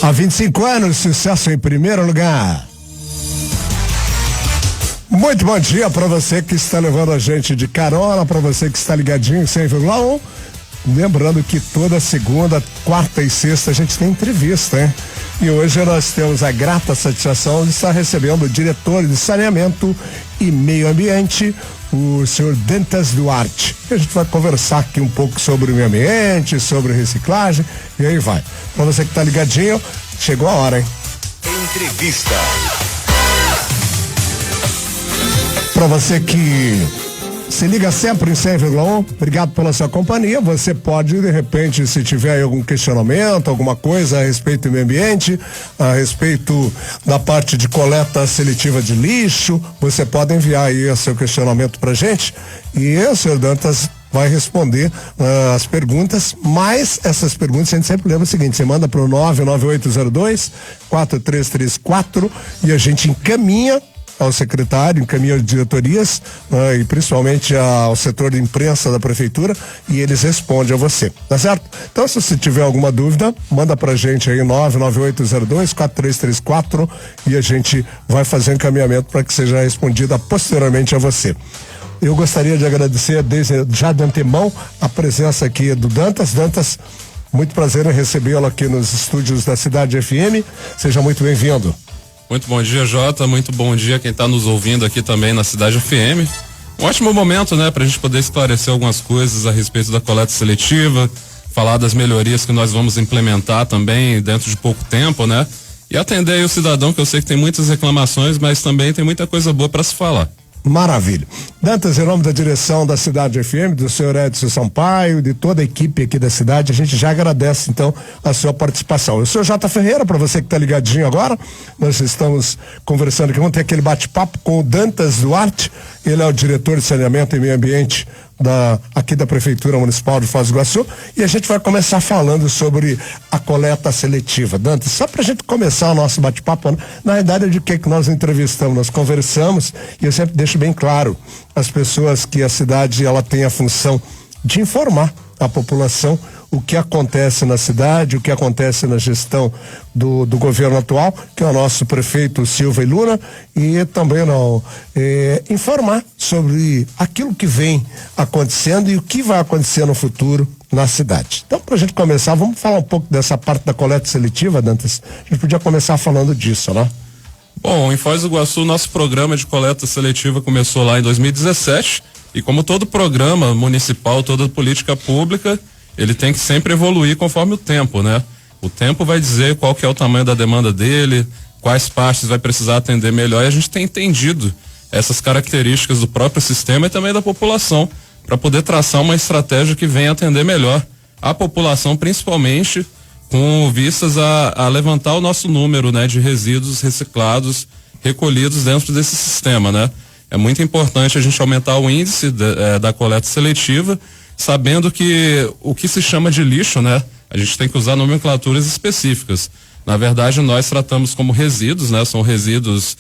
Há 25 anos, sucesso em primeiro lugar. Muito bom dia para você que está levando a gente de carona, para você que está ligadinho em 100,1. Lembrando que toda segunda, quarta e sexta a gente tem entrevista, hein? E hoje nós temos a grata satisfação de estar recebendo o diretor de saneamento e meio ambiente, o senhor Dantas Duarte. A gente vai conversar aqui um pouco sobre o meio ambiente, sobre reciclagem, e aí vai. Para você que tá ligadinho, chegou a hora, hein? Entrevista. Para você que se liga sempre em 100,1, obrigado pela sua companhia. Você pode, de repente, se tiver aí algum questionamento, alguma coisa a respeito do meio ambiente, a respeito da parte de coleta seletiva de lixo, você pode enviar aí o seu questionamento pra gente e o senhor Dantas vai responder as perguntas, mas essas perguntas a gente sempre lembra o seguinte: você manda pro 99802-4334 e a gente encaminha ao secretário, encaminha as diretorias, e principalmente ao setor de imprensa da prefeitura, e eles respondem a você, tá certo? Então, se você tiver alguma dúvida, manda pra gente aí 99802-4334 e a gente vai fazer um encaminhamento para que seja respondida posteriormente a você. Eu gostaria de agradecer desde já de antemão a presença aqui do Dantas. Dantas, muito prazer em recebê-lo aqui nos estúdios da Cidade FM. Seja muito bem-vindo. Muito bom dia, Jota. Muito bom dia quem está nos ouvindo aqui também na Cidade FM. Um ótimo momento, né, para a gente poder esclarecer algumas coisas a respeito da coleta seletiva, falar das melhorias que nós vamos implementar também dentro de pouco tempo, né? E atender aí o cidadão, que eu sei que tem muitas reclamações, mas também tem muita coisa boa para se falar. Maravilha. Dantas, em nome da direção da Cidade FM, do senhor Edson Sampaio, de toda a equipe aqui da cidade, a gente já agradece então a sua participação. Eu sou o Jota Ferreira, para você que está ligadinho agora, nós estamos conversando aqui, vamos ter aquele bate-papo com o Dantas Duarte. Ele é o diretor de saneamento e meio ambiente aqui da Prefeitura Municipal de Foz do Iguaçu, e a gente vai começar falando sobre a coleta seletiva. Dantas, só pra gente começar o nosso bate-papo, na realidade é de que nós entrevistamos, nós conversamos, e eu sempre deixo bem claro às pessoas que a cidade ela tem a função de informar a população o que acontece na cidade, o que acontece na gestão do governo atual, que é o nosso prefeito Silva e Luna, e também informar sobre aquilo que vem acontecendo e o que vai acontecer no futuro na cidade. Então, para a gente começar, vamos falar um pouco dessa parte da coleta seletiva, Dantas. A gente podia começar falando disso, né? Bom, em Foz do Iguaçu, nosso programa de coleta seletiva começou lá em 2017, e como todo programa municipal, toda política pública, ele tem que sempre evoluir conforme o tempo, né? O tempo vai dizer qual que é o tamanho da demanda dele, quais partes vai precisar atender melhor, e a gente tem entendido essas características do próprio sistema e também da população, para poder traçar uma estratégia que venha atender melhor a população, principalmente com vistas a levantar o nosso número, né, de resíduos reciclados, recolhidos dentro desse sistema, né? É muito importante a gente aumentar o índice da coleta seletiva, sabendo que o que se chama de lixo, né? A gente tem que usar nomenclaturas específicas. Na verdade, nós tratamos como resíduos, né? São resíduos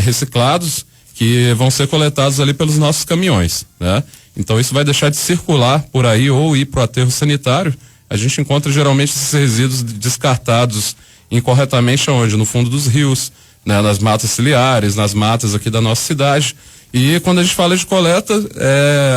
reciclados que vão ser coletados ali pelos nossos caminhões, né? Então isso vai deixar de circular por aí ou ir para o aterro sanitário. A gente encontra geralmente esses resíduos descartados incorretamente aonde? No fundo dos rios, né? Nas matas ciliares, nas matas aqui da nossa cidade. E quando a gente fala de coleta,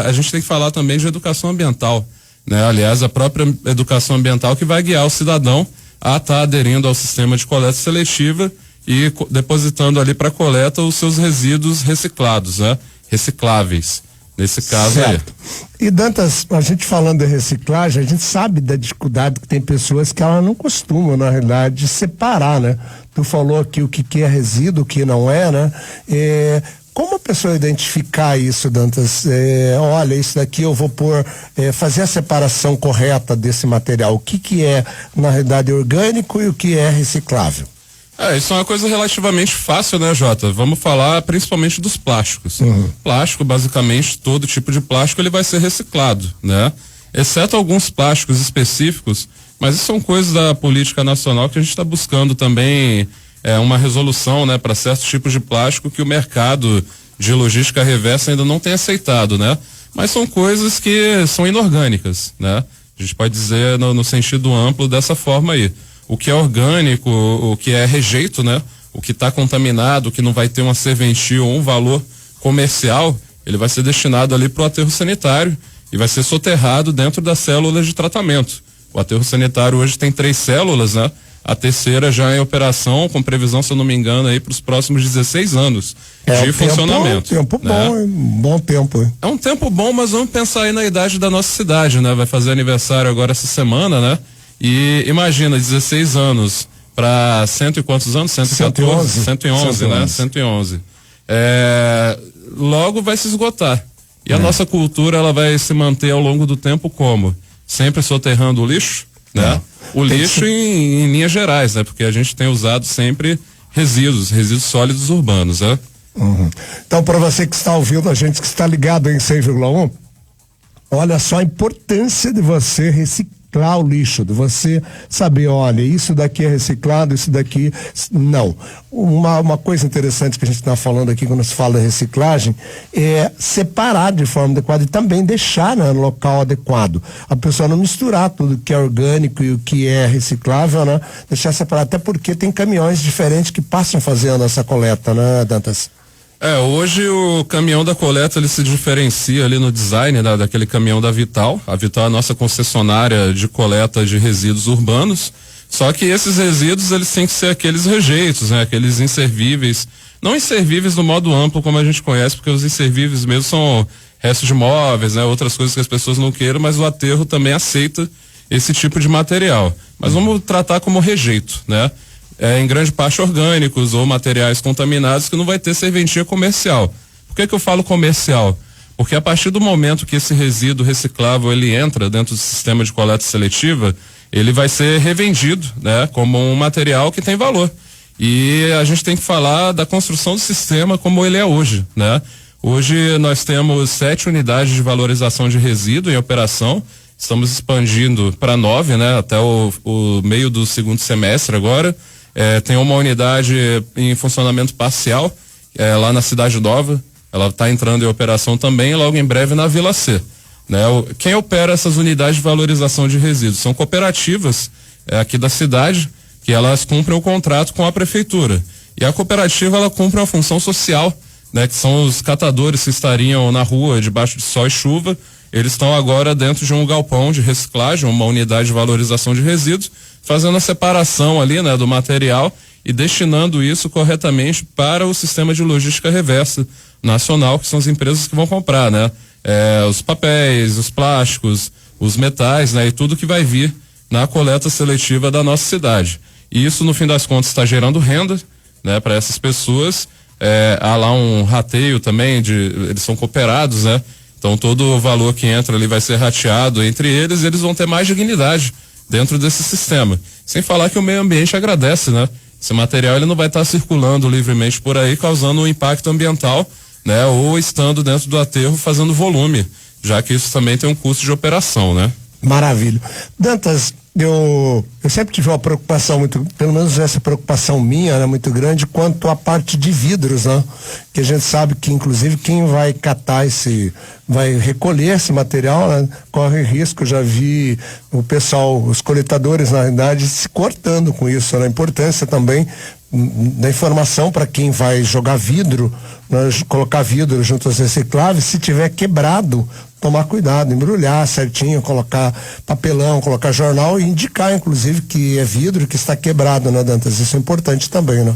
a gente tem que falar também de educação ambiental, né? Aliás, a própria educação ambiental que vai guiar o cidadão a estar aderindo ao sistema de coleta seletiva e depositando ali para coleta os seus resíduos reciclados, né? Recicláveis, nesse caso certo. Aí. E Dantas, a gente falando de reciclagem, a gente sabe da dificuldade que tem pessoas que elas não costumam, na realidade, separar, né? Tu falou aqui o que é resíduo, o que não é, né? Como a pessoa identificar isso, Dantas? Olha, isso daqui eu vou fazer a separação correta desse material. O que é, na realidade, orgânico e o que é reciclável? Isso é uma coisa relativamente fácil, né, Jota? Vamos falar principalmente dos plásticos. Uhum. Plástico, basicamente, todo tipo de plástico, ele vai ser reciclado, né? Exceto alguns plásticos específicos, mas isso são coisas da política nacional que a gente está buscando também uma resolução, né, para certos tipos de plástico que o mercado de logística reversa ainda não tem aceitado, né? Mas são coisas que são inorgânicas, né? A gente pode dizer no sentido amplo dessa forma aí. o que é orgânico, o que é rejeito, né? O que está contaminado, o que não vai ter uma serventia ou um valor comercial, ele vai ser destinado ali para o aterro sanitário e vai ser soterrado dentro das células de tratamento. O aterro sanitário hoje tem 3 células, né? A terceira já em operação, com previsão, se eu não me engano, aí para os próximos 16 anos de funcionamento. Tempo né? bom, bom tempo. Hein? É um tempo bom, mas vamos pensar aí na idade da nossa cidade, né? Vai fazer aniversário agora essa semana, né? E imagina, 16 anos para cento e quantos anos? 114? 111, né? 111. Logo vai se esgotar. E a nossa cultura, ela vai se manter ao longo do tempo como? Sempre soterrando o lixo, né? O lixo em linhas gerais, né? Porque a gente tem usado sempre resíduos sólidos urbanos, né? Uhum. Então, para você que está ouvindo a gente, que está ligado em 100,1, olha só a importância de você reciclar o lixo, de você saber, olha, isso daqui é reciclado, isso daqui não. Uma coisa interessante que a gente está falando aqui quando se fala de reciclagem é separar de forma adequada e também deixar, né, no local adequado. A pessoa não misturar tudo que é orgânico e o que é reciclável, né? Deixar separado, até porque tem caminhões diferentes que passam fazendo essa coleta, né, Dantas? Hoje o caminhão da coleta, ele se diferencia ali no design daquele caminhão da Vital. A Vital é a nossa concessionária de coleta de resíduos urbanos. Só que esses resíduos, eles têm que ser aqueles rejeitos, né? Aqueles inservíveis. Não inservíveis no modo amplo como a gente conhece, porque os inservíveis mesmo são restos de móveis, né? Outras coisas que as pessoas não queiram, mas o aterro também aceita esse tipo de material. Mas vamos tratar como rejeito, né? Em grande parte orgânicos ou materiais contaminados que não vai ter serventia comercial. Por que eu falo comercial? Porque a partir do momento que esse resíduo reciclável ele entra dentro do sistema de coleta seletiva, ele vai ser revendido, né, como um material que tem valor. E a gente tem que falar da construção do sistema como ele é hoje, né? Hoje nós temos 7 unidades de valorização de resíduo em operação. Estamos expandindo para 9, né, até o meio do segundo semestre agora. Tem uma unidade em funcionamento parcial lá na Cidade Nova. Ela está entrando em operação também, logo em breve na Vila C. Né? Quem opera essas unidades de valorização de resíduos? São cooperativas aqui da cidade, que elas cumprem o contrato com a prefeitura. E a cooperativa, ela cumpre uma função social, né? Que são os catadores que estariam na rua debaixo de sol e chuva. Eles estão agora dentro de um galpão de reciclagem, uma unidade de valorização de resíduos, fazendo a separação ali, né, do material e destinando isso corretamente para o sistema de logística reversa nacional, que são as empresas que vão comprar, né? Os papéis, os plásticos, os metais, né? E tudo que vai vir na coleta seletiva da nossa cidade. E isso, no fim das contas, está gerando renda, né, para essas pessoas. Há lá um rateio também, eles são cooperados, né? Então todo o valor que entra ali vai ser rateado entre eles e eles vão ter mais dignidade dentro desse sistema. Sem falar que o meio ambiente agradece, né? Esse material ele não vai estar circulando livremente por aí, causando um impacto ambiental, né? Ou estando dentro do aterro fazendo volume, já que isso também tem um custo de operação, né? Maravilha. Dantas, eu sempre tive uma preocupação muito, pelo menos essa preocupação minha era muito grande quanto à parte de vidros, né? Que a gente sabe que inclusive quem vai catar vai recolher esse material, né, corre risco. Já vi o pessoal, os coletadores na realidade se cortando com isso, né? A importância também da informação para quem vai jogar vidro, né, colocar vidro junto aos recicláveis, se tiver quebrado, tomar cuidado, embrulhar certinho, colocar papelão, colocar jornal e indicar, inclusive, que é vidro que está quebrado, né, Dantas? Isso é importante também, né?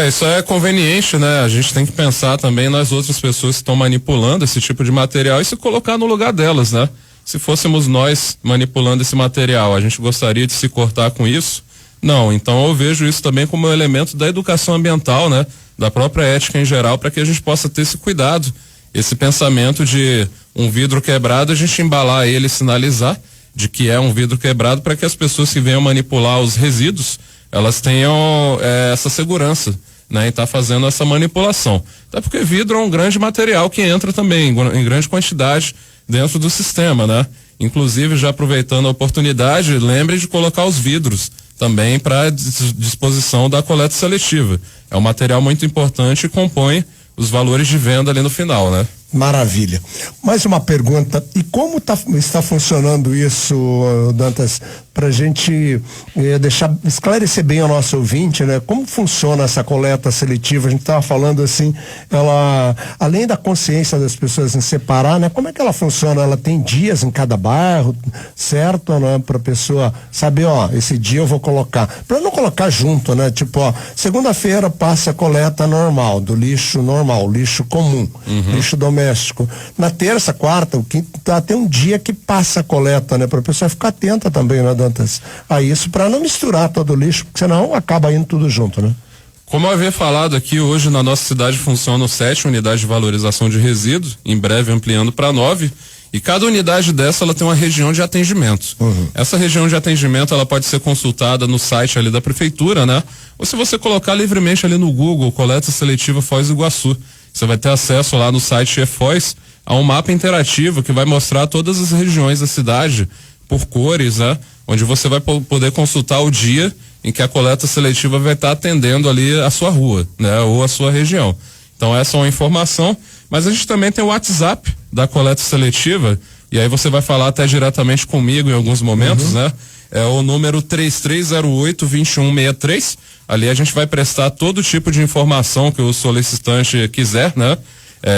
Isso é conveniente, né? A gente tem que pensar também nas outras pessoas que estão manipulando esse tipo de material e se colocar no lugar delas, né? Se fôssemos nós manipulando esse material, a gente gostaria de se cortar com isso? Não, então eu vejo isso também como um elemento da educação ambiental, né? Da própria ética em geral, para que a gente possa ter esse cuidado, esse pensamento de um vidro quebrado, a gente embalar ele e sinalizar de que é um vidro quebrado para que as pessoas que venham manipular os resíduos, elas tenham essa segurança, né? E tá fazendo essa manipulação. Até porque vidro é um grande material que entra também em grande quantidade dentro do sistema, né? Inclusive, já aproveitando a oportunidade, lembre de colocar os vidros também para disposição da coleta seletiva. É um material muito importante e compõe os valores de venda ali no final, né? Maravilha. Mais uma pergunta, e como está funcionando isso, Dantas, para a gente esclarecer bem ao nosso ouvinte, né? Como funciona essa coleta seletiva? A gente estava falando assim, ela, além da consciência das pessoas em separar, né? Como é que ela funciona? Ela tem dias em cada bairro, certo, né? Para a pessoa saber, ó, esse dia eu vou colocar, para não colocar junto, né? Tipo, ó, segunda-feira passa a coleta normal, do lixo normal, lixo comum, lixo doméstico. Na terça, quarta, o quinta, tem um dia que passa a coleta, né? Para a pessoa ficar atenta também, né, Dantas? A isso, para não misturar todo o lixo, porque senão acaba indo tudo junto, né? Como eu havia falado aqui, hoje na nossa cidade funcionam 7 unidades de valorização de resíduos, em breve ampliando para 9, e cada unidade dessa ela tem uma região de atendimento. Essa região de atendimento ela pode ser consultada no site ali da prefeitura, né? Ou se você colocar livremente ali no Google, Coleta Seletiva Foz do Iguaçu, você vai ter acesso lá no site eFoz a um mapa interativo que vai mostrar todas as regiões da cidade por cores, né? Onde você vai poder consultar o dia em que a coleta seletiva vai estar atendendo ali a sua rua, né? Ou a sua região. Então essa é uma informação, mas a gente também tem o WhatsApp da coleta seletiva, e aí você vai falar até diretamente comigo em alguns momentos, né? É o número 3308-2163. Ali a gente vai prestar todo tipo de informação que o solicitante quiser, né?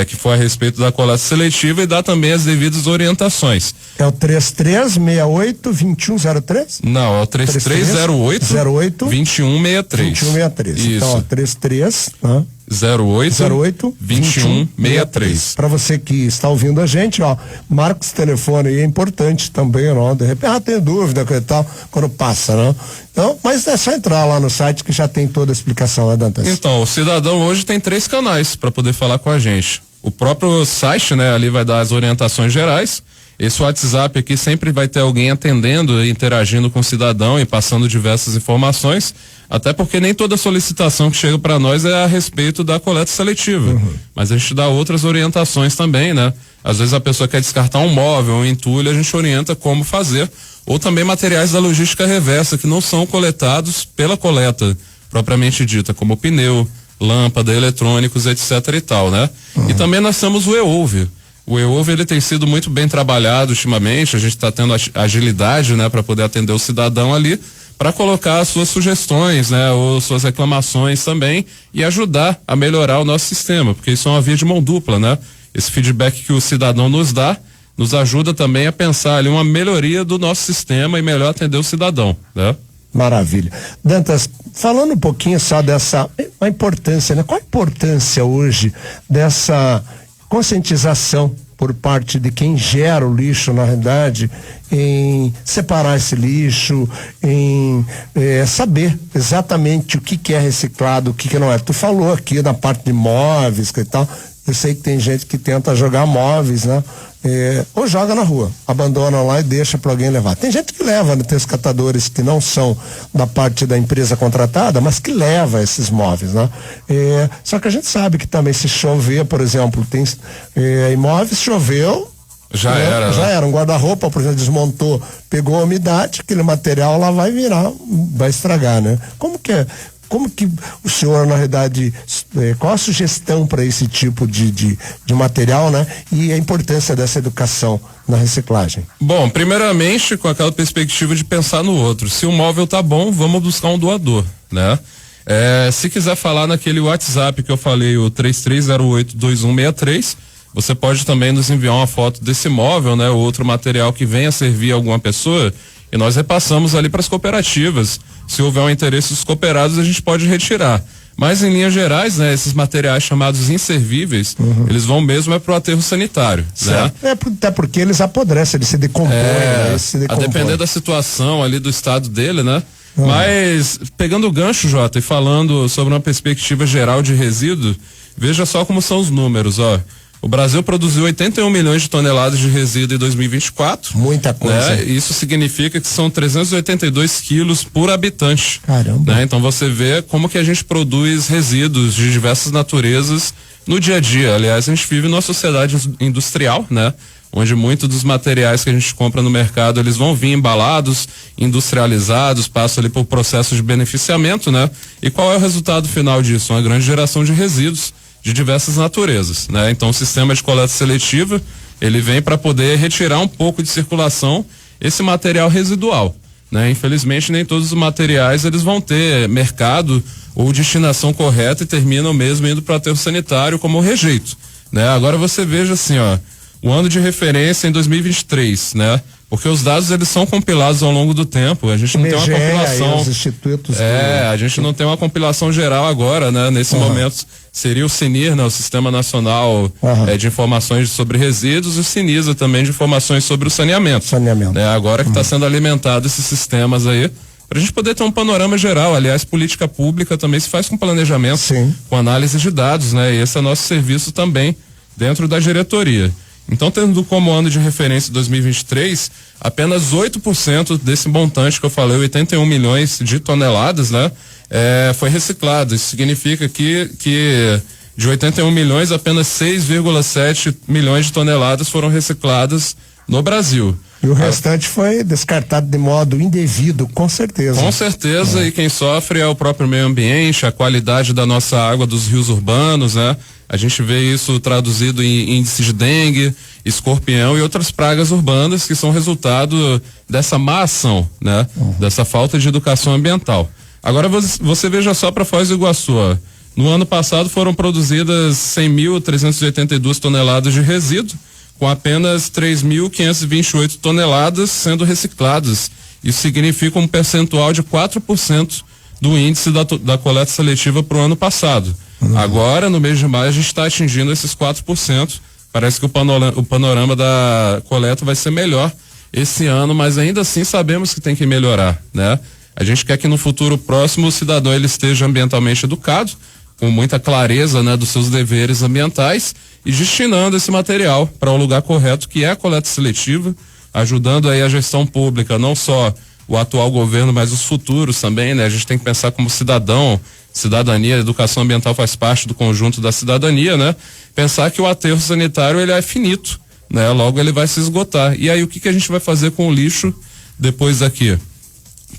Que for a respeito da coleta seletiva, e dar também as devidas orientações. É o 3368-2103? Não, é o 3308-2163. 2163. Isso. Então, ó, 33, né? 08-2163. Para você que está ouvindo a gente, ó, marca esse telefone aí, é importante também, ó, de repente, tem dúvida, coisa e tal, quando passa, né? Então, mas é só entrar lá no site que já tem toda a explicação, né, Dantas? Então, o cidadão hoje tem 3 canais para poder falar com a gente. O próprio site, né, ali vai dar as orientações gerais. Esse WhatsApp aqui sempre vai ter alguém atendendo, interagindo com o cidadão e passando diversas informações, até porque nem toda solicitação que chega para nós é a respeito da coleta seletiva, mas a gente dá outras orientações também, né? Às vezes a pessoa quer descartar um móvel, um entulho, a gente orienta como fazer, ou também materiais da logística reversa que não são coletados pela coleta propriamente dita, como pneu, lâmpada, eletrônicos, etc e tal, né? E também nós temos o eOuve. O eOuve, ele tem sido muito bem trabalhado ultimamente, a gente está tendo agilidade, né, para poder atender o cidadão ali, para colocar as suas sugestões, né, ou suas reclamações também, e ajudar a melhorar o nosso sistema, porque isso é uma via de mão dupla, né? Esse feedback que o cidadão nos dá, nos ajuda também a pensar ali uma melhoria do nosso sistema e melhor atender o cidadão, né? Maravilha. Dantas, falando um pouquinho só dessa a importância, né? Qual a importância hoje dessa conscientização por parte de quem gera o lixo, na realidade, em separar esse lixo, em saber exatamente o que é reciclado, o que não é. Tu falou aqui da parte de móveis e tal, eu sei que tem gente que tenta jogar móveis, né? Ou joga na rua, abandona lá e deixa para alguém levar. Tem gente que leva, né? Tem os catadores que não são da parte da empresa contratada, mas que leva esses móveis, né? Só que a gente sabe que também se chover, por exemplo, tem imóveis, choveu, já né? era um guarda-roupa, por exemplo, desmontou, pegou a umidade, aquele material lá vai virar, vai estragar, né? Como que o senhor, na realidade, qual a sugestão para esse tipo de material, né? E a importância dessa educação na reciclagem? Bom, primeiramente, com aquela perspectiva de pensar no outro. Se o móvel tá bom, vamos buscar um doador, né? Se quiser falar naquele WhatsApp que eu falei, o 3308-2163, você pode também nos enviar uma foto desse móvel, né? Ou outro material que venha servir a alguma pessoa, e nós repassamos ali para as cooperativas. Se houver um interesse dos cooperados, a gente pode retirar. Mas, em linhas gerais, né, esses materiais chamados inservíveis, eles vão mesmo para o aterro sanitário. Né? Até porque eles apodrecem, eles se decompõem. Né? A depender da situação ali do estado dele, né? Mas, pegando o gancho, Jota, e falando sobre uma perspectiva geral de resíduo, veja só como são os números, ó. O Brasil produziu 81 milhões de toneladas de resíduo em 2024. Muita coisa. Né? Isso significa que são 382 quilos por habitante. Caramba. Né? Então você vê como que a gente produz resíduos de diversas naturezas no dia a dia. Aliás, a gente vive numa sociedade industrial, né? Onde muitos dos materiais que a gente compra no mercado, eles vão vir embalados, industrializados, passam ali por processo de beneficiamento, né? E qual é o resultado final disso? Uma grande geração de resíduos de diversas naturezas, né? Então o sistema de coleta seletiva, ele vem para poder retirar um pouco de circulação esse material residual, né? Infelizmente nem todos os materiais eles vão ter mercado ou destinação correta e terminam mesmo indo para o aterro sanitário como rejeito, né? Agora você veja assim, ó, o ano de referência em 2023, né? Porque os dados eles são compilados ao longo do tempo, a gente não tem uma compilação. Os institutos a gente não tem uma compilação geral agora, né? Nesse momento seria o SINIR, né? O Sistema Nacional de Informações sobre Resíduos, e o SINISA também de informações sobre o saneamento. Né? Agora que está sendo alimentado esses sistemas aí, para a gente poder ter um panorama geral. Aliás, política pública também se faz com planejamento, com análise de dados, né? E esse é nosso serviço também dentro da diretoria. Então, tendo como ano de referência 2023, apenas 8% desse montante que eu falei, 81 milhões de toneladas, né? Foi reciclado. Isso significa que de 81 milhões, apenas 6,7 milhões de toneladas foram recicladas no Brasil. E o restante foi descartado de modo indevido, com certeza. Com certeza, e quem sofre é o próprio meio ambiente, a qualidade da nossa água dos rios urbanos, né? A gente vê isso traduzido em índice de dengue, escorpião e outras pragas urbanas que são resultado dessa má ação, né? Dessa falta de educação ambiental. Agora você veja só para Foz do Iguaçu, ó. No ano passado foram produzidas 100.382 toneladas de resíduo, com apenas 3.528 toneladas sendo recicladas. Isso significa um percentual de 4% do índice da coleta seletiva para o ano passado. Agora, no mês de maio, a gente está atingindo esses 4%. Parece que o panorama da coleta vai ser melhor esse ano, mas ainda assim sabemos que tem que melhorar, né? A gente quer que no futuro próximo o cidadão ele esteja ambientalmente educado, com muita clareza, né, dos seus deveres ambientais e destinando esse material para o lugar correto, que é a coleta seletiva, ajudando aí a gestão pública, não só o atual governo, mas os futuros também, né? A gente tem que pensar como cidadão, cidadania, educação ambiental faz parte do conjunto da cidadania, né? Pensar que o aterro sanitário ele é finito, né? Logo ele vai se esgotar. E aí o que a gente vai fazer com o lixo depois daqui?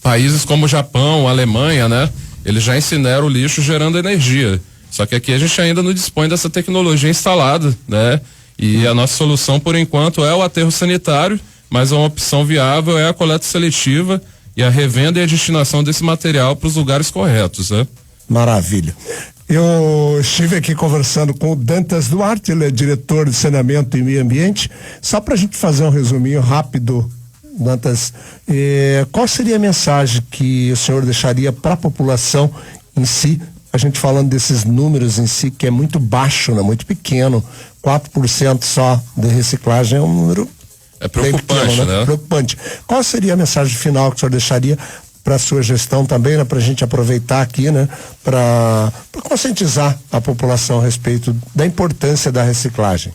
Países como o Japão, a Alemanha, né? Eles já incineram o lixo gerando energia. Só que aqui a gente ainda não dispõe dessa tecnologia instalada, né? E a nossa solução, por enquanto, é o aterro sanitário, mas uma opção viável é a coleta seletiva e a revenda e a destinação desse material para os lugares corretos, né? Maravilha. Eu estive aqui conversando com o Dantas Duarte, ele é diretor de saneamento e meio ambiente. Só para a gente fazer um resuminho rápido, Dantas, qual seria a mensagem que o senhor deixaria para a população em si? A gente falando desses números em si, que é muito baixo, né? Muito pequeno, 4% só de reciclagem é um número preocupante, pequeno, né? Preocupante. Qual seria a mensagem final que o senhor deixaria para a sua gestão também, né? Para a gente aproveitar aqui, né? Para conscientizar a população a respeito da importância da reciclagem.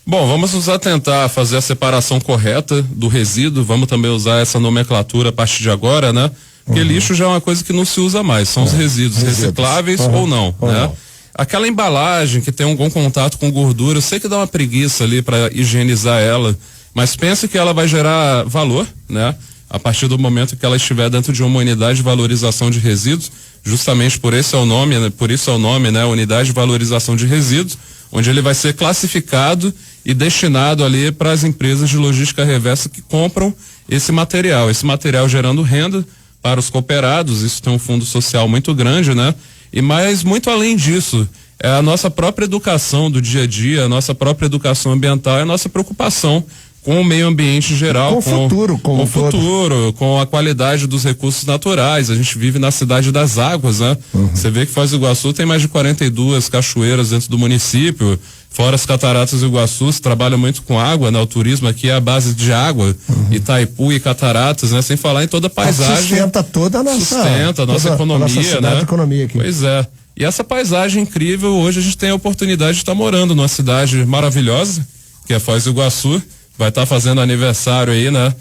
Bom, vamos nos atentar a fazer a separação correta do resíduo, vamos também usar essa nomenclatura a partir de agora, né? Porque lixo já é uma coisa que não se usa mais, são os resíduos recicláveis ou não, né? Aquela embalagem que tem algum contato com gordura, eu sei que dá uma preguiça ali para higienizar ela, mas pense que ela vai gerar valor, né? A partir do momento que ela estiver dentro de uma unidade de valorização de resíduos, justamente por isso é o nome, né? Unidade de valorização de resíduos, onde ele vai ser classificado e destinado ali para as empresas de logística reversa que compram esse material gerando renda para os cooperados. Isso tem um fundo social muito grande, né? Mas muito além disso, é a nossa própria educação do dia a dia, a nossa própria educação ambiental, é a nossa preocupação com o meio ambiente em geral, com o futuro, com a qualidade dos recursos naturais. A gente vive na cidade das águas, né? Você vê que Foz do Iguaçu tem mais de 42 cachoeiras dentro do município, fora as cataratas do Iguaçu, se trabalha muito com água, né? O turismo aqui é a base de água, Itaipu e cataratas, né? Sem falar em toda a paisagem. Sustenta toda a nossa economia, nossa cidade, né? Economia aqui. Pois é. E essa paisagem incrível, hoje a gente tem a oportunidade de estar morando numa cidade maravilhosa, que é Foz do Iguaçu. Vai estar fazendo aniversário aí, né?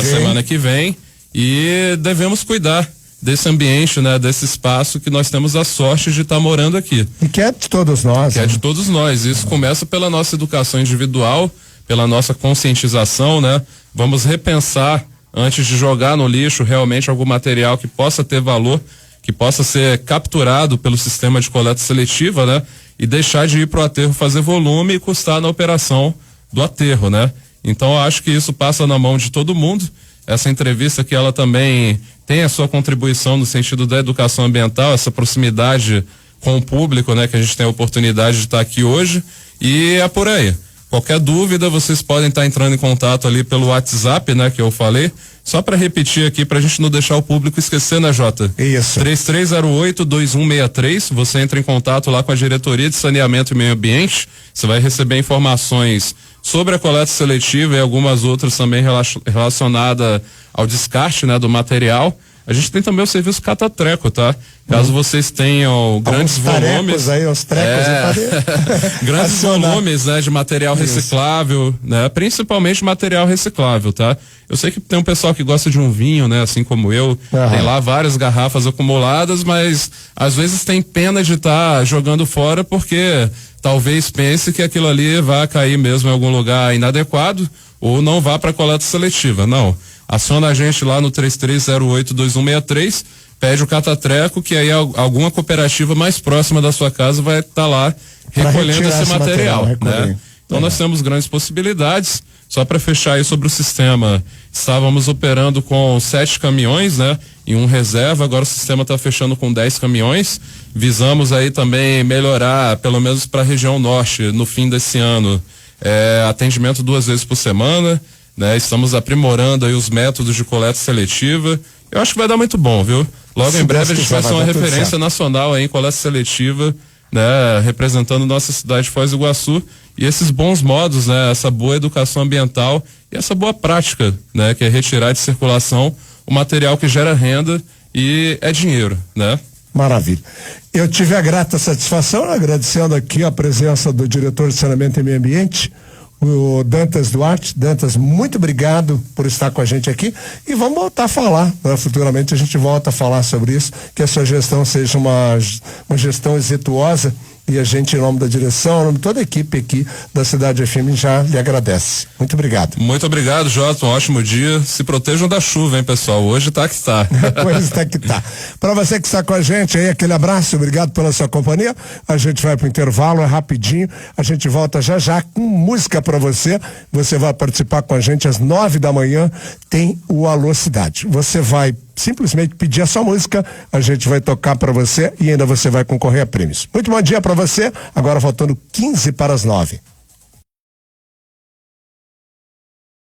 Semana que vem. E devemos cuidar desse ambiente, né? Desse espaço que nós temos a sorte de estar morando aqui. E que é de todos nós. Que é de todos nós. Isso começa pela nossa educação individual, pela nossa conscientização, né? Vamos repensar antes de jogar no lixo realmente algum material que possa ter valor, que possa ser capturado pelo sistema de coleta seletiva, né? e deixar de ir pro aterro fazer volume e custar na operação do aterro, né? Então eu acho que isso passa na mão de todo mundo. Essa entrevista que ela também tem a sua contribuição no sentido da educação ambiental, essa proximidade com o público, né? Que a gente tem a oportunidade de estar aqui hoje, e é por aí. Qualquer dúvida, vocês podem estar entrando em contato ali pelo WhatsApp, né? Que eu falei. Só para repetir aqui, pra gente não deixar o público esquecer, né, Jota? Isso. 3308-2163. Você entra em contato lá com a Diretoria de Saneamento e Meio Ambiente. Você vai receber informações sobre a coleta seletiva e algumas outras também relacionadas ao descarte, né, do material. A gente tem também o serviço Catatreco, tá? Caso vocês tenham grandes volumes. Aí, os trecos grandes volumes, né, de material reciclável, né? Principalmente material reciclável, tá? Eu sei que tem um pessoal que gosta de um vinho, né? Assim como eu. Tem lá várias garrafas acumuladas, mas às vezes tem pena de estar jogando fora porque talvez pense que aquilo ali vai cair mesmo em algum lugar inadequado ou não vá para coleta seletiva. Não. Aciona a gente lá no 3308-2163, pede o Catatreco, que aí alguma cooperativa mais próxima da sua casa vai estar lá recolhendo esse material, né? Então nós temos grandes possibilidades. Só para fechar aí sobre o sistema, estávamos operando com 7 caminhões, né? E um reserva, agora o sistema está fechando com 10 caminhões. Visamos aí também melhorar, pelo menos para a região norte, no fim desse ano, atendimento 2 vezes por semana, né? Estamos aprimorando aí os métodos de coleta seletiva. Eu acho que vai dar muito bom, viu? Logo em breve a gente vai ser uma referência nacional aí em coleta seletiva, né? Representando nossa cidade de Foz do Iguaçu, e esses bons modos, né? Essa boa educação ambiental e essa boa prática, né? Que é retirar de circulação o material que gera renda e é dinheiro, né? Maravilha. Eu tive a grata satisfação, agradecendo aqui a presença do diretor de Saneamento e Meio Ambiente, o Dantas Duarte. Dantas, muito obrigado por estar com a gente aqui, e vamos voltar a falar, né? Futuramente a gente volta a falar sobre isso, que a sua gestão seja uma gestão exitosa, e a gente, em nome da direção, em nome de toda a equipe aqui da Cidade FM, já lhe agradece. Muito obrigado. Muito obrigado, Jota. Um ótimo dia. Se protejam da chuva, hein, pessoal? Hoje tá que tá. Hoje tá que tá. Para você que está com a gente aí, aquele abraço, obrigado pela sua companhia. A gente vai pro intervalo, é rapidinho. A gente volta já já com música para você. Você vai participar com a gente às 9 da manhã. Tem o Alô Cidade. Você vai simplesmente pedir a sua música, a gente vai tocar para você e ainda você vai concorrer a prêmios. Muito bom dia para você, agora faltando 15 para as 9.